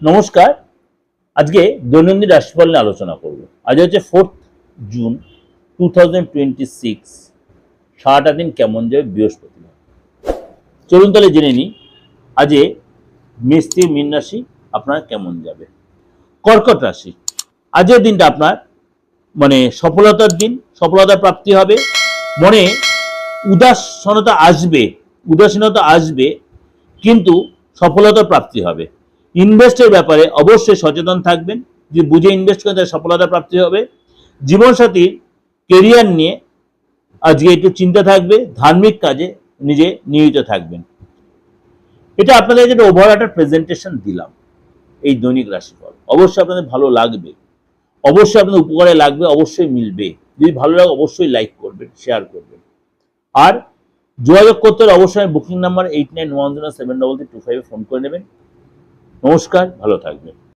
নমস্কার। আজকে দৈনন্দিন রাশিফল নিয়ে আলোচনা করব। আজ হচ্ছে 4 জুন 2026। সারাটা দিন কেমন যাবে বৃহস্পতিবার। চলুন তাহলে জেনে নিই আজকে মেষ থেকে মীন রাশি আপনার কেমন যাবে। কর্কট রাশি, আজকের দিনটা আপনার সফলতার দিন, সফলতার প্রাপ্তি হবে। মনে উদাসীনতা আসবে কিন্তু সফলতার প্রাপ্তি হবে। ইনভেস্টের ব্যাপারে অবশ্যই সচেতন থাকবেন, যে বুঝে ইনভেস্ট করে তার সফলতা প্রাপ্তি হবে। জীবনসাথীর কেরিয়ার নিয়ে আজকে একটু চিন্তা থাকবে, ধার্মিক কাজে নিজে নিয়োজিত থাকবেন। এটা আপনাদের যেটা ওভারঅল একটা প্রেজেন্টেশন দিলাম এই দৈনিক রাশিফল। অবশ্যই আপনাদের ভালো লাগবে, অবশ্যই আপনাদের উপকারে লাগবে, অবশ্যই মিলবে। যদি ভালো লাগে অবশ্যই লাইক করবেন, শেয়ার করবেন। আর যোগাযোগ করতে হলে অবশ্যই বুকিং নাম্বার 8910733325 ফোন করে নেবেন। নমস্কার, ভালো থাকবেন।